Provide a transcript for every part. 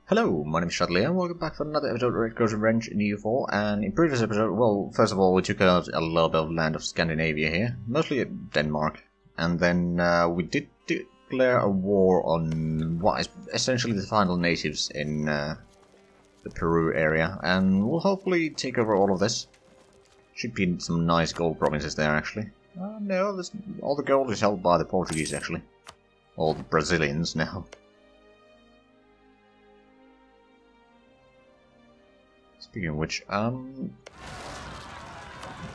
Hello, my name is Shadley and welcome back for another episode of Redcoat Revenge in EU4. And in previous episode, well, first of all, we took out a little bit of land of Scandinavia here, mostly Denmark, and then we did declare a war on what is essentially the final natives in the Peru area, and we'll hopefully take over all of this. Should be some nice gold provinces there, actually. No, all the gold is held by the Portuguese, actually. Or the Brazilians now. Speaking of which,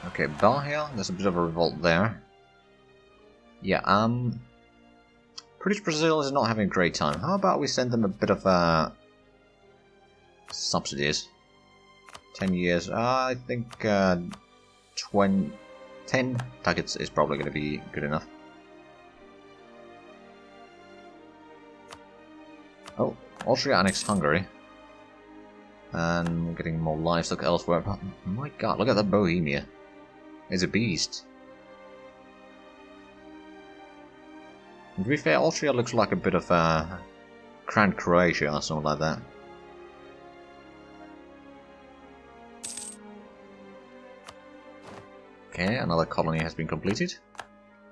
okay, Bohemia, there's a bit of a revolt there. Yeah, British Brazil is not having a great time. How about we send them a bit of, subsidies? 10 years, I think, 10 ducats is probably going to be good enough. Oh, Austria annexed Hungary. And we're getting more livestock elsewhere. But my god, look at that Bohemia. It's a beast. And to be fair, Austria looks like a bit of Grand Croatia or something like that. Okay, another colony has been completed.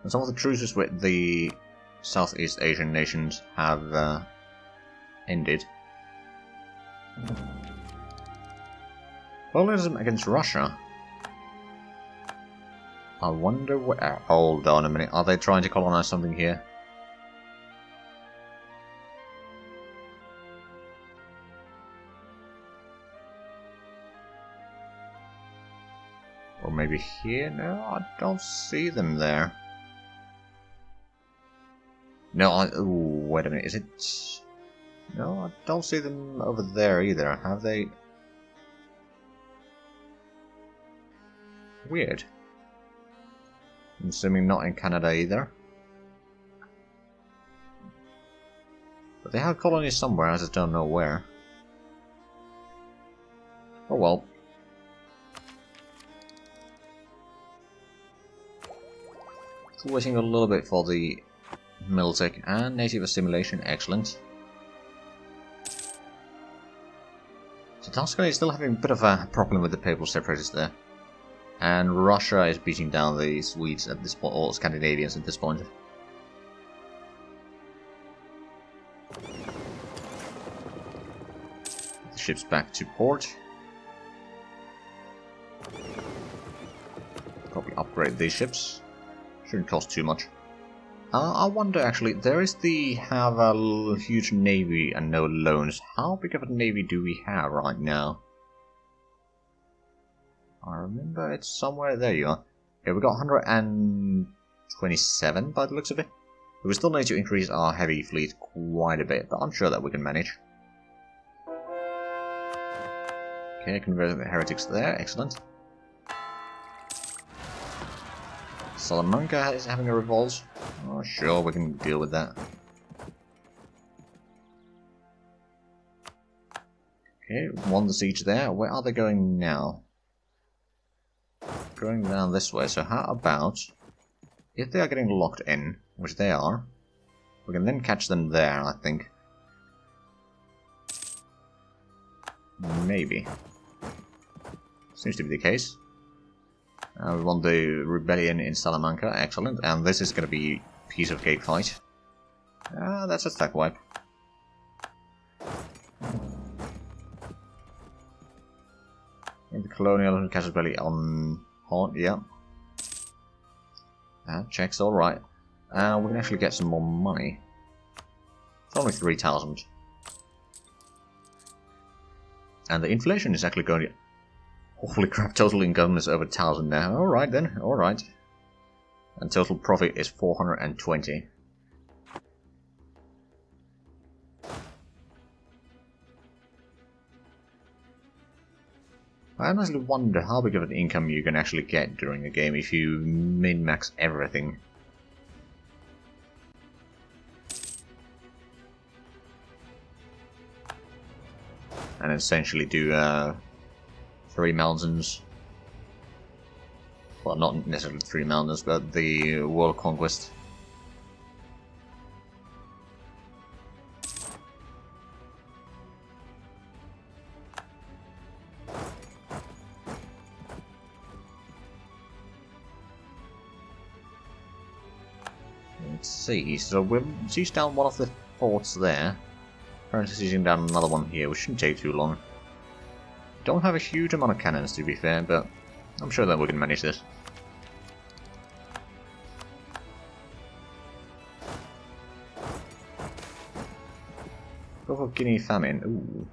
And some of the truces with the Southeast Asian nations have ended. Colonialism against Russia. I wonder where... Hold on a minute. Are they trying to colonize something here? Or maybe here? No, I don't see them there. No, ooh, wait a minute. Is it... No, I don't see them over there either. Have they... Weird. I'm assuming not in Canada either. But they have colonies somewhere, I just don't know where. Oh well. Still waiting a little bit for the Miltech and native assimilation, excellent. So Tuscany is still having a bit of a problem with the Papal Separatists there. And Russia is beating down the Swedes at this point, or Scandinavians at this point. The ship's back to port. Probably upgrade these ships. Shouldn't cost too much. I wonder actually, there is have a huge navy and no loans. How big of a navy do we have right now? I remember it's somewhere. There you are. Okay, we got 127 by the looks of it. We still need to increase our heavy fleet quite a bit, but I'm sure that we can manage. Okay, converting the heretics there. Excellent. Salamanca is having a revolt. Oh, sure, we can deal with that. Okay, won the siege there. Where are they going now? Going down this way, so how about if they are getting locked in, which they are, we can then catch them there, I think. Maybe. Seems to be the case. We won the rebellion in Salamanca, excellent, and this is going to be a piece of cake fight. That's a stack wipe. And the colonial casus belli on... yeah. That checks alright. We can actually get some more money. It's only 3,000. And the inflation is actually going to... Holy crap, total income is over 1,000 now. Alright then, alright. And total profit is 420. I honestly wonder how big of an income you can actually get during a game if you min-max everything. And essentially do 3 mountains. Well, not necessarily 3 mountains, but the world conquest. see. So we'll siege down one of the forts there. Apparently sieging down another one here, which shouldn't take too long. Don't have a huge amount of cannons, to be fair, but I'm sure that we can manage this. Go for Guinea famine. Ooh.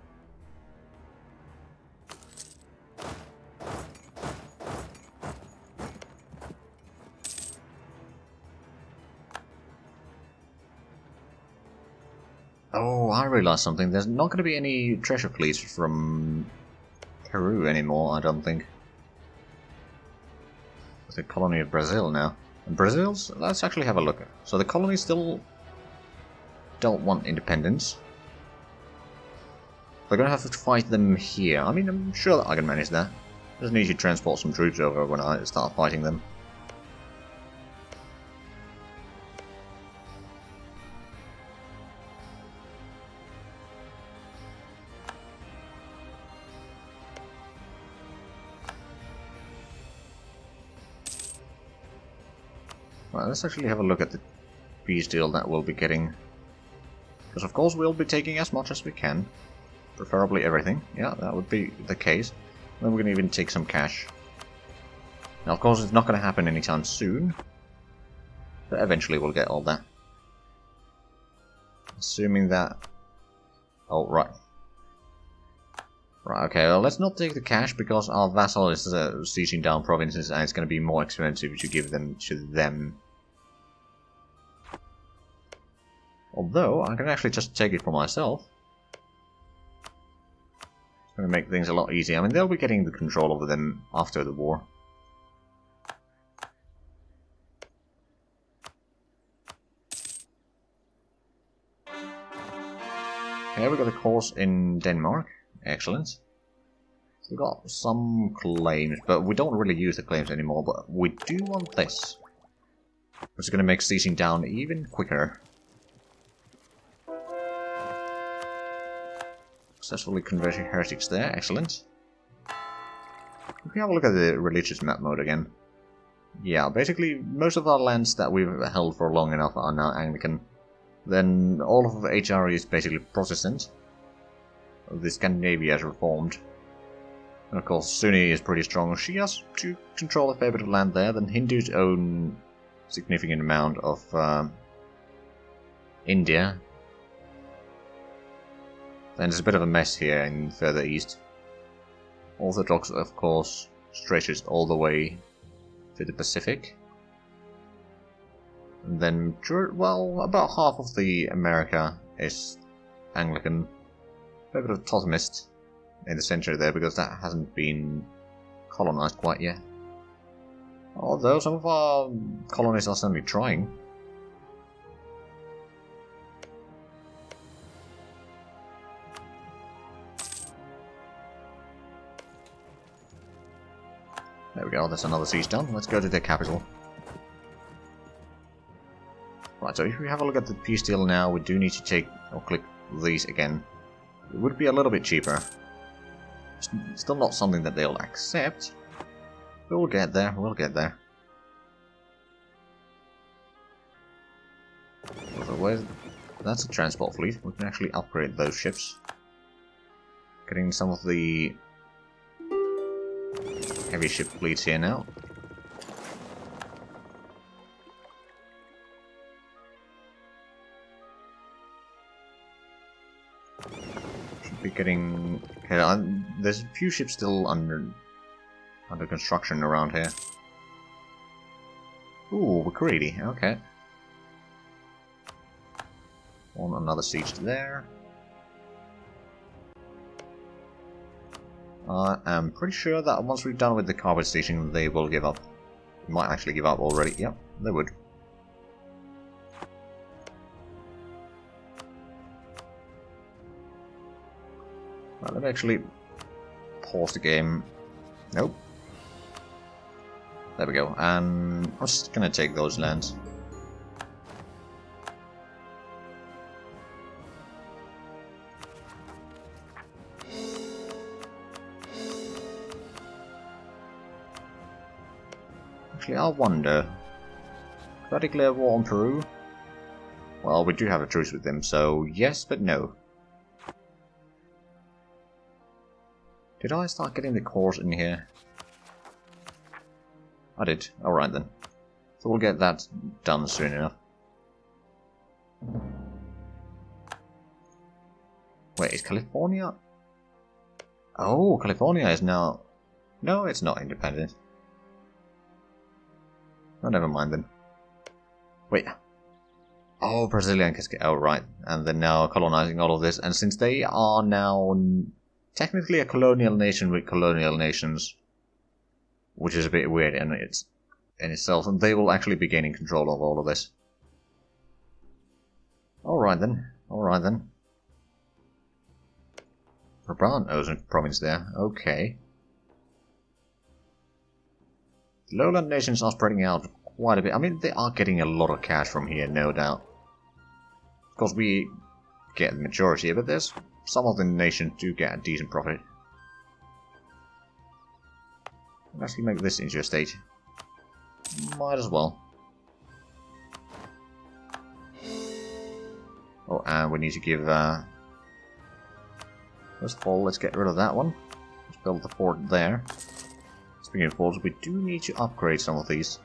Oh, I realized something. There's not going to be any treasure fleets from Peru anymore, I don't think. It's a colony of Brazil now. And Brazil's? Let's actually have a look. So the colonies still don't want independence. We're going to have to fight them here. I mean, I'm sure that I can manage that. Just need to transport some troops over when I start fighting them. Right, let's actually have a look at the peace deal that we'll be getting. Because of course we'll be taking as much as we can. Preferably everything. Yeah, that would be the case. Then we're going to even take some cash. Now of course it's not going to happen anytime soon. But eventually we'll get all that. Assuming that... Oh, right. Right, okay, well let's not take the cash because our vassal is sieging down provinces and it's going to be more expensive to give them to them. Although, I can actually just take it for myself. It's going to make things a lot easier. I mean, they'll be getting the control over them after the war. Okay, we got a course in Denmark. Excellent. We've got some claims, but we don't really use the claims anymore, but we do want this. Which is going to make sieging down even quicker. Successfully converting heretics there, excellent. If we have a look at the religious map mode again. Yeah, basically most of our lands that we've held for long enough are now Anglican. Then all of HR is basically Protestant. The Scandinavia is reformed. And of course Sunni is pretty strong. She has to control a fair bit of land there. Then Hindus own a significant amount of India. Then there's a bit of a mess here in further east. Orthodox, of course, stretches all the way to the Pacific. And then, well, about half of the America is Anglican. A bit of Totemist in the center there because that hasn't been colonized quite yet. Although some of our colonies are certainly trying. There we go, that's another siege done. Let's go to the capital. Right, so if we have a look at the peace deal now, we do need to take or click these again. It would be a little bit cheaper. Still not something that they'll accept. But we'll get there, we'll get there. Otherwise, that's a transport fleet. We can actually upgrade those ships. Getting some of the heavy ship fleets here now. Should be getting... Okay, there's a few ships still under construction around here. Ooh, we're greedy. Okay. On another siege there. I'm pretty sure that once we're done with the carpet station, they will give up. They might actually give up already. Yep, they would. Right, let me actually pause the game. Nope. There we go. And I'm just gonna take those lands. Actually, I wonder. Could I declare war on Peru? Well, we do have a truce with them, so yes, but no. Did I start getting the cores in here? I did. Alright then. So we'll get that done soon enough. Wait, is California? Oh, California is now... No, it's not independent. Oh, never mind then. Wait. Oh, Brazilian Cascade. Oh, right. And they're now colonizing all of this. And since they are now technically a colonial nation with colonial nations, which is a bit weird in itself, and they will actually be gaining control of all of this. Alright then. Alright then. Brabant owns a province there. Okay. The lowland nations are spreading out quite a bit. I mean, they are getting a lot of cash from here, no doubt. Of course, we get the majority, but there's some of the nations do get a decent profit. Let's actually make this into a state. Might as well. Oh, and we need to give... First of all, let's get rid of that one. Let's build the fort there. Speaking of forts, we do need to upgrade some of these.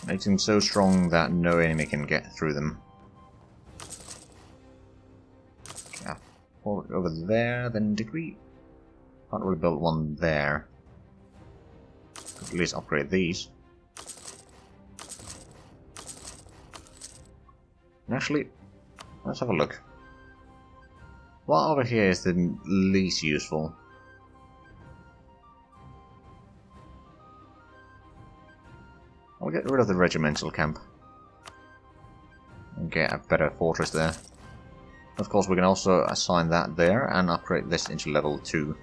Make them so strong that no enemy can get through them. Yeah, fort over there, then did we... Can't really build one there. Could at least upgrade these. And actually, let's have a look. What over here is the least useful? I'll get rid of the regimental camp. And get a better fortress there. Of course, we can also assign that there and upgrade this into level 2.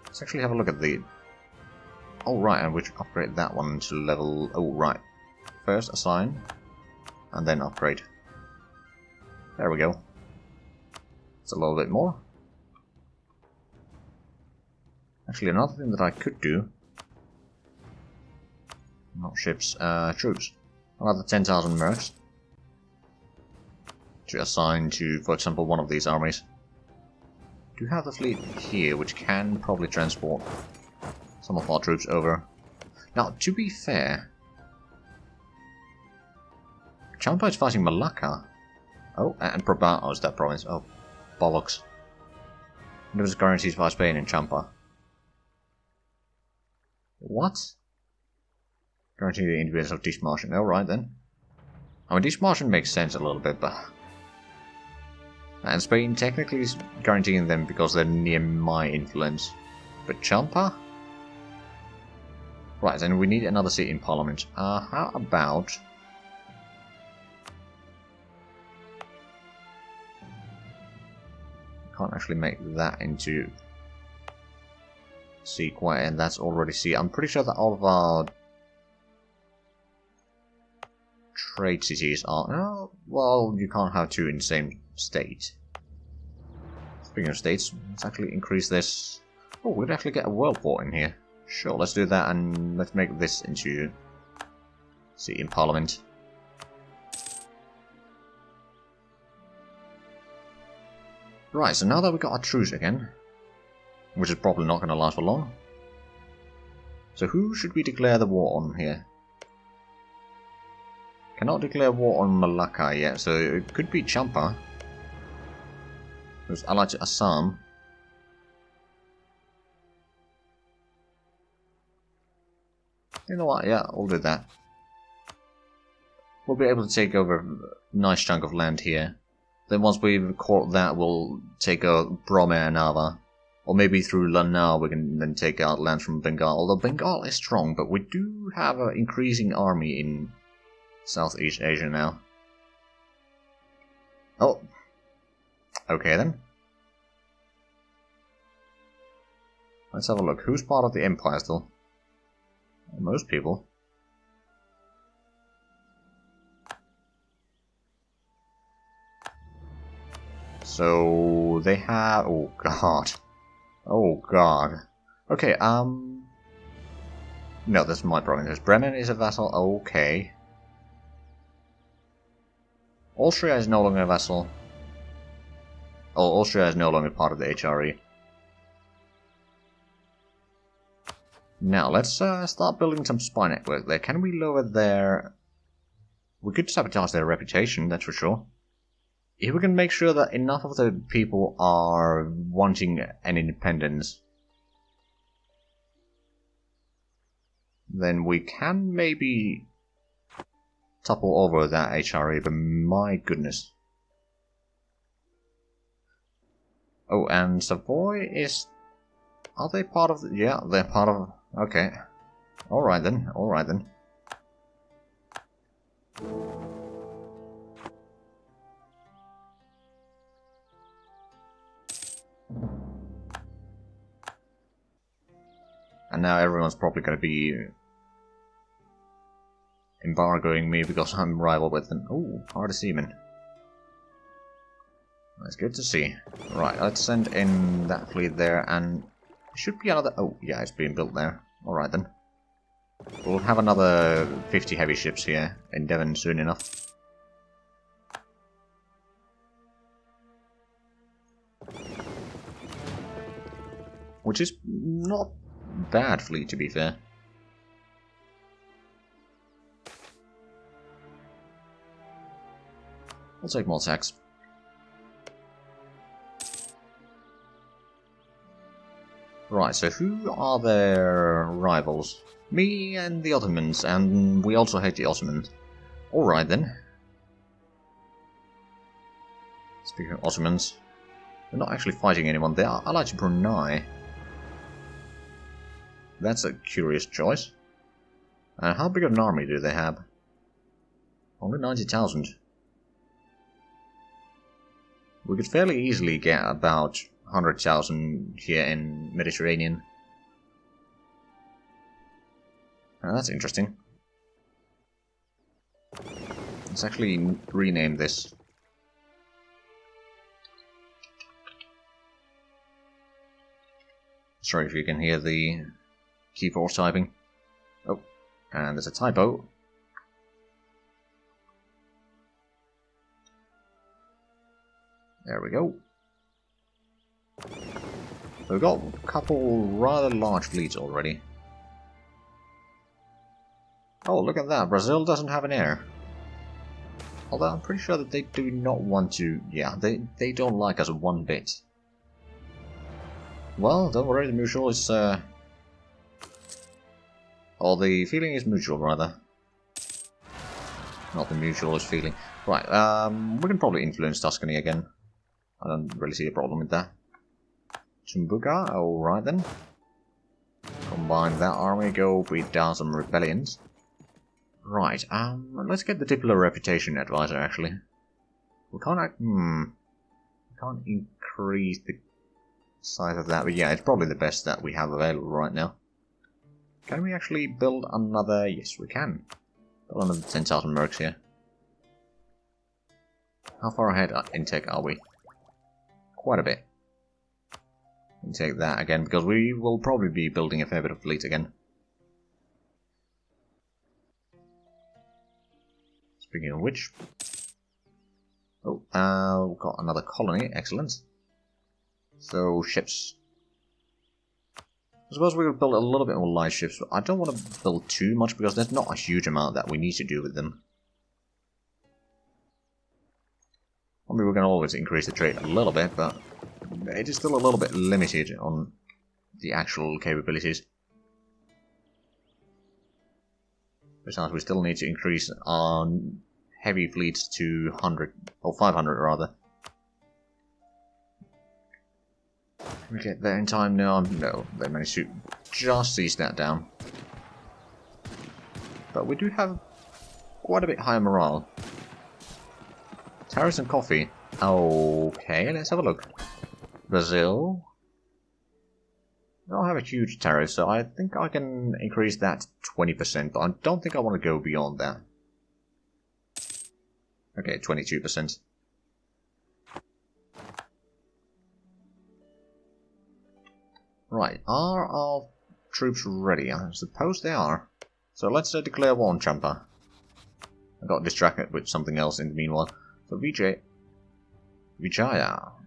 Let's actually have a look at the... Oh, right, and we should upgrade that one to level... Oh, right. First assign, and then upgrade. There we go. It's a little bit more. Actually, another thing that I could do... Not ships, troops. Another 10,000 mercs. To assign to, for example, one of these armies. Do have the fleet here, which can probably transport some of our troops over. Now, to be fair... Champa is fighting Malacca. Oh, and Brabant owns that province. Oh, bollocks. And it was guaranteed by Spain in Champa. What? Guaranteed the independence of Dishmarschen. Oh, right then. I mean, Dishmarschen makes sense a little bit, but... And Spain technically is guaranteeing them because they're near my influence. But Champa? Right, then we need another seat in Parliament. How about... Can't actually make that into C quite, and that's already C. I'm pretty sure that all of our trade cities are... Oh, well, you can't have two in the same state. Speaking of states, let's actually increase this. Oh, we'd actually get a world port in here. Sure, let's do that, and let's make this into seat in Parliament. Right, so now that we got a truce again, which is probably not going to last for long. So who should we declare the war on here? Cannot declare war on Malacca yet, so it could be Champa, who's allied to Assam. You know what, yeah, we'll do that. We'll be able to take over a nice chunk of land here. Then once we've caught that, we'll take out Brahma and Ava. Or maybe through Lanna we can then take out land from Bengal. Although Bengal is strong, but we do have an increasing army in Southeast Asia now. Oh. Okay then. Let's have a look. Who's part of the Empire still? Most people. So they have... Oh god. Oh god. Okay, No, that's my province. Bremen is a vassal, okay. Austria is no longer a vassal. Oh, Austria is no longer part of the HRE. Now, let's start building some spy network there. Can we lower their... We could sabotage their reputation, that's for sure. If we can make sure that enough of the people are wanting an independence, then we can maybe topple over that HRE, but my goodness. Oh, and Savoy is... Are they part of the... Yeah, they're part of... Okay. Alright then, alright then. And now everyone's probably going to be embargoing me because I'm rival with them. Ooh, Hard Seaman. That's good to see. Right, let's send in that fleet there, and should be another... Oh, yeah, it's being built there. Alright then. We'll have another 50 heavy ships here in Devon soon enough. Which is not bad fleet, to be fair. We'll take more tax. Right, so who are their rivals? Me and the Ottomans, and we also hate the Ottomans. Alright then. Speaking of Ottomans, they're not actually fighting anyone. They are allied to Brunei. That's a curious choice. And how big of an army do they have? Only 90,000. We could fairly easily get about 100,000 here in Mediterranean. That's interesting. Let's actually rename this. Sorry if you can hear the keyboard typing. Oh, and there's a typo. There we go. We've got a couple rather large fleets already. Oh, look at that. Brazil doesn't have an heir. Although I'm pretty sure that they do not want to... Yeah, they don't like us one bit. Well, don't worry, the mutual is... Or the feeling is mutual, rather. Not the mutual is feeling. Right, we can probably influence Tuscany again. I don't really see a problem with that. Tumbuka, alright then. Combine that army, go beat down some rebellions. Right, let's get the Diplo Reputation Advisor, actually. We can't, we can't increase the size of that, but yeah, it's probably the best that we have available right now. Can we actually build another... Yes, we can. Build another 10,000 mercs here. How far ahead in tech are we? Quite a bit. And take that again, because we will probably be building a fair bit of fleet again. Speaking of which... Oh, we've got another colony, excellent. So, ships. I suppose we could build a little bit more light ships, but I don't want to build too much, because there's not a huge amount that we need to do with them. I mean, we can always increase the trade a little bit, but it is still a little bit limited on the actual capabilities. Besides, we still need to increase our heavy fleets to 100, or 500 rather. Can we get there in time? No, no, they managed to just seize that down. But we do have quite a bit higher morale. Tariffs and coffee. Okay, let's have a look. Brazil. I don't have a huge tariff, so I think I can increase that to 20%, but I don't think I want to go beyond that. Okay, 22%. Right, are our troops ready? I suppose they are. So let's declare war on Champa. I got distracted with something else in the meanwhile. So Vijaya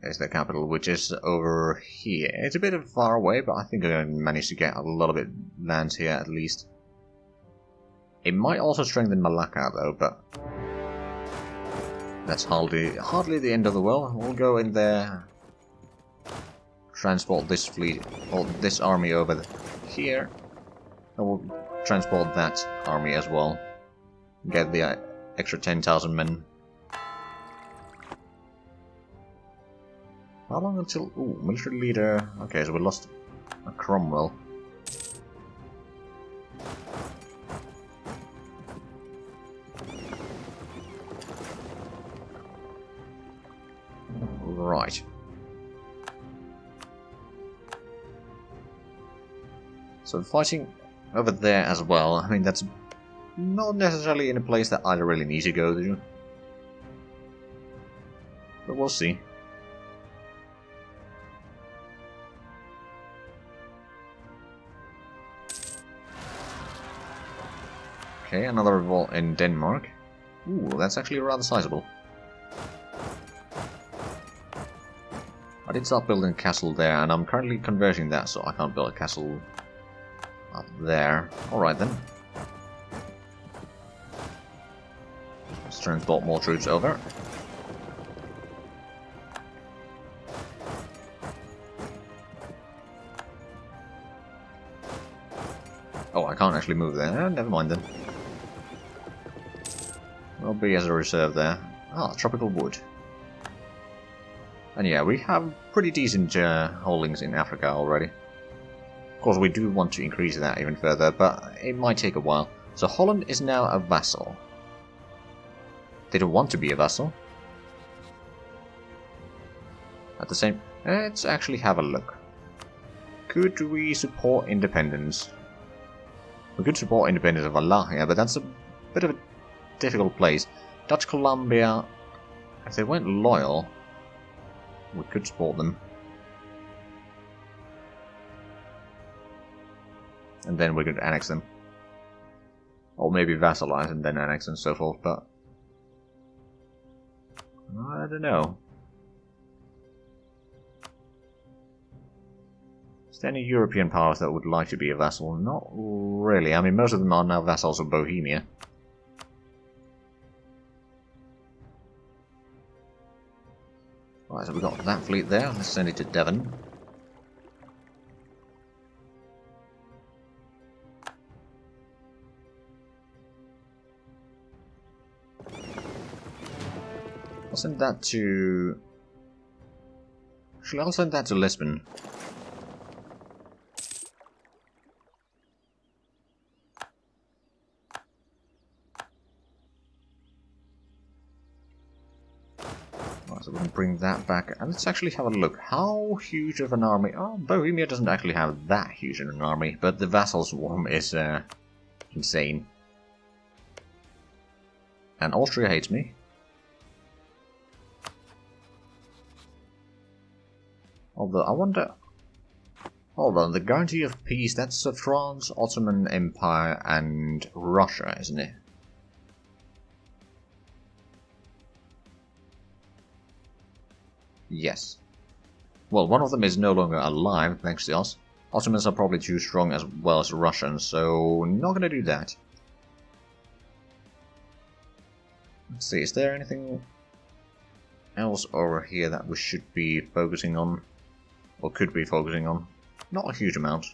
is the capital, which is over here. It's a bit far away, but I think I managed to get a little bit lands here at least. It might also strengthen Malacca though, but that's hardly the end of the world. We'll go in there, transport this fleet, or this army over here, and we'll transport that army as well. Get the extra 10,000 men. How long until... Ooh, military leader... Okay, so we lost a Cromwell. Right. So fighting over there as well, I mean that's not necessarily in a place that I really need to go to. But we'll see. Okay, another revolt in Denmark. Ooh, that's actually rather sizable. I did start building a castle there, and I'm currently converting that, so I can't build a castle up there. Alright then. Let's transport more troops over. Oh, I can't actually move there. Never mind then. I'll be as a reserve there. Ah, tropical wood. And yeah, we have pretty decent holdings in Africa already. Of course, we do want to increase that even further, but it might take a while. So Holland is now a vassal. They don't want to be a vassal. At the same... Let's actually have a look. Could we support independence? We could support independence of Wallachia, but that's a bit of a difficult place. Dutch Columbia, if they weren't loyal, we could support them. And then we could annex them. Or maybe vassalize and then annex and so forth, but... I don't know. Is there any European powers that would like to be a vassal? Not really. I mean, most of them are now vassals of Bohemia. Right, so we got that fleet there. Let's send it to Devon. I'll send that to... Actually, I'll send that to Lisbon. So we can bring that back, and let's actually have a look. How huge of an army? Oh, Bohemia doesn't actually have that huge of an army, but the vassal swarm is insane. And Austria hates me. Although, I wonder... Hold on, the guarantee of peace, that's France, Ottoman Empire, and Russia, isn't it? Yes. Well, one of them is no longer alive, thanks to us. Ottomans are probably too strong as well as Russians, so not gonna do that. Let's see, is there anything else over here that we should be focusing on? Or could be focusing on? Not a huge amount.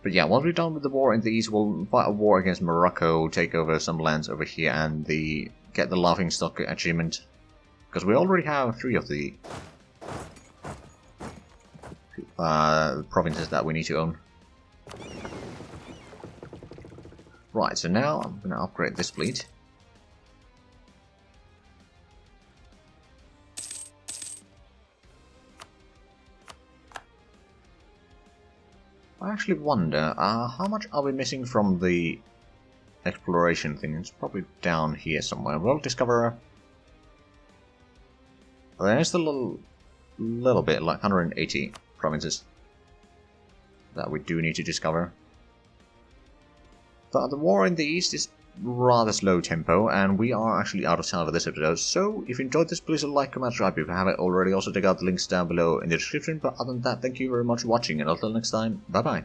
But yeah, once we're done with the war in the east, we'll fight a war against Morocco, take over some lands over here, and get the laughingstock achievement. Because we already have 3 of the provinces that we need to own. Right, so now I'm going to upgrade this fleet. I actually wonder, how much are we missing from the exploration thing? It's probably down here somewhere. We'll discover... There's a little bit, like 180 provinces. that we do need to discover. But the war in the east is rather slow tempo, and we are actually out of time for this episode, so if you enjoyed this, please like, comment, subscribe if you haven't already. Also check out the links down below in the description, but other than that, thank you very much for watching, and until next time, bye bye.